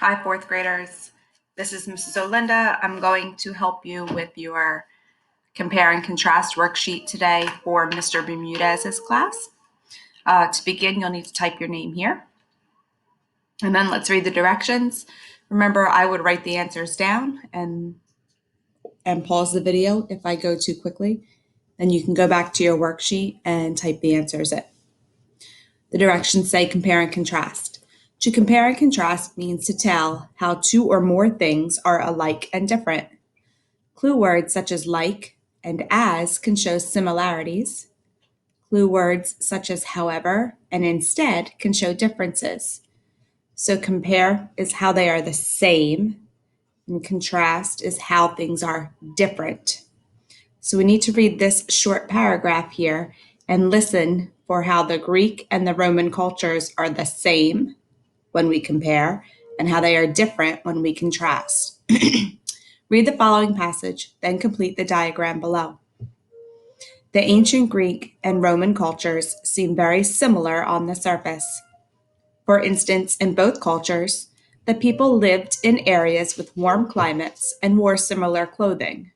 Hi, fourth graders. This is Mrs. Olinda. I'm going to help you with your compare and contrast worksheet today for Mr. Bermudez's class. To begin, you'll need to type your name here. And then let's read the directions. Remember, I would write the answers down and pause the video if I go too quickly. Then you can go back to your worksheet and type the answers in. The directions say compare and contrast. To compare and contrast means to tell how two or more things are alike and different. Clue words such as like and as can show similarities. Clue words such as however and instead can show differences. So compare is how they are the same, and contrast is how things are different. So we need to read this short paragraph here and listen for how the Greek and the Roman cultures are the same when we compare and how they are different when we contrast. Read the following passage, then complete the diagram below. The ancient Greek and Roman cultures seem very similar on the surface. For instance, in both cultures, the people lived in areas with warm climates and wore similar clothing.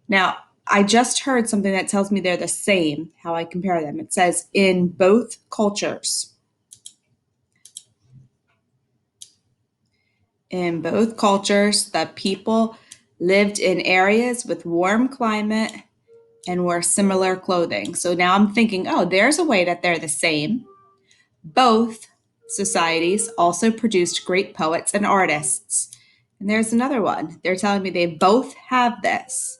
Now, I just heard something that tells me they're the same, how I compare them. It says in both cultures. In both cultures, the people lived in areas with warm climate and wore similar clothing. So now I'm thinking, oh, there's a way that they're the same. Both societies also produced great poets and artists. And there's another one. They're telling me they both have this.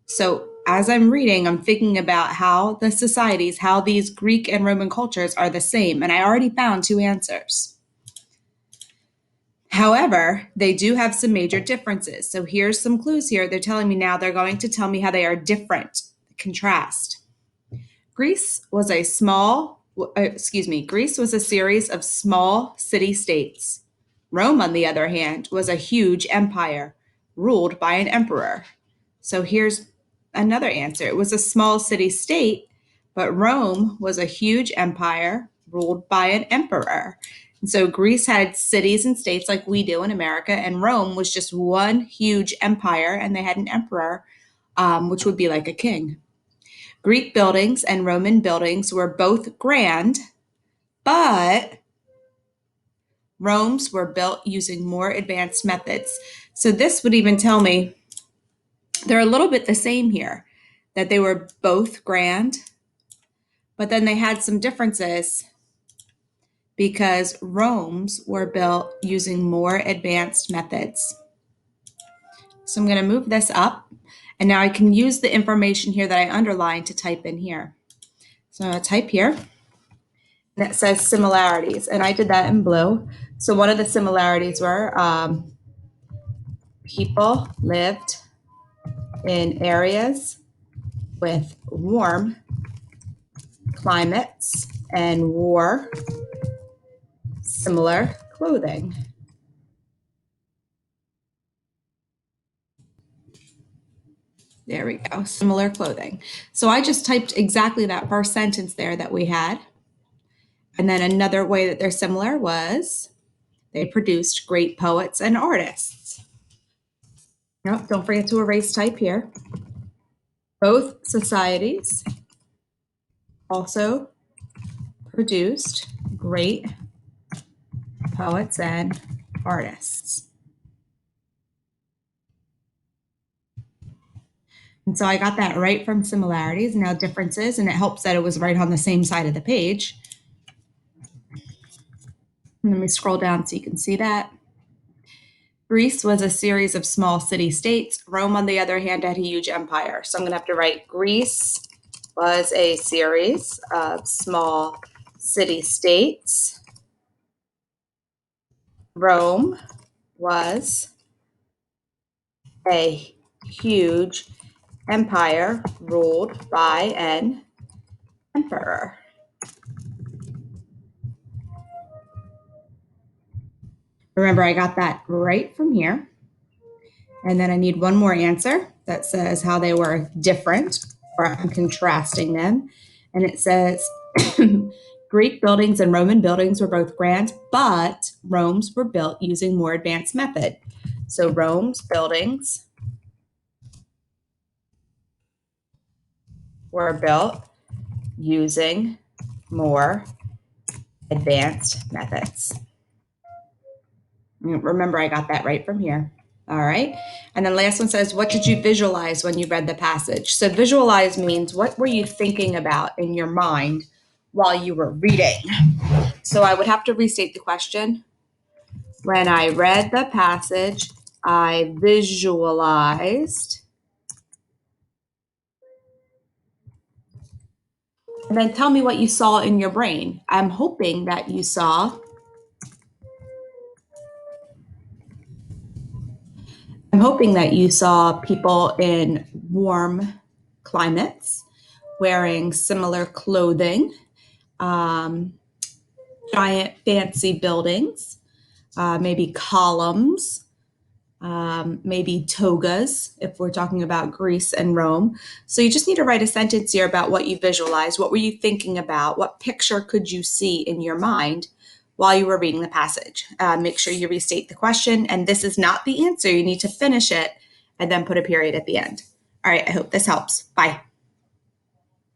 So as I'm reading, I'm thinking about how the societies, how these Greek and Roman cultures are the same. And I already found two answers. However, they do have some major differences. So here's some clues here. They're telling me now they're going to tell me how they are different. Contrast. Greece was a series of small city-states. Rome, on the other hand, was a huge empire ruled by an emperor. So here's another answer. It was a small city-state, but Rome was a huge empire ruled by an emperor. And so Greece had cities and states like we do in America, and Rome was just one huge empire, and they had an emperor, which would be like a king. Greek buildings and Roman buildings were both grand, but Rome's were built using more advanced methods. So this would even tell me they're a little bit the same here, that they were both grand, but then they had some differences because Rome's were built using more advanced methods. So I'm going to move this up, and now I can use the information here that I underlined to type in here. So I'm going to type here, and it says similarities, and I did that in blue. So one of the similarities were people lived in areas with warm climates and wore similar clothing. There we go, similar clothing. So I just typed exactly that first sentence there that we had. And then another way that they're similar was they produced great poets and artists. Oh, don't forget to erase type here. Both societies also produced great poets and artists. And so I got that right from similarities, now differences, and it helps that it was right on the same side of the page. And let me scroll down so you can see that. Greece was a series of small city-states. Rome, on the other hand, had a huge empire. So I'm going to have to write Greece was a series of small city-states. Rome was a huge empire ruled by an emperor. Remember, I got that right from here. And then I need one more answer that says how they were different, or I'm contrasting them. And it says, Greek buildings and Roman buildings were both grand, but Rome's were built using more advanced method. So Rome's buildings were built using more advanced methods. Remember, I got that right from here. All right. And then last one says, what did you visualize when you read the passage? So visualize means what were you thinking about in your mind while you were reading? So I would have to restate the question. When I read the passage, I visualized. And then tell me what you saw in your brain. I'm hoping that you saw people in warm climates wearing similar clothing, giant fancy buildings, maybe columns, maybe togas if we're talking about Greece and Rome. So you just need to write a sentence here about what you visualized. What were you thinking about? What picture could you see in your mind while you were reading the passage? Make sure you restate the question. And this is not the answer. You need to finish it and then put a period at the end. All right, I hope this helps. Bye.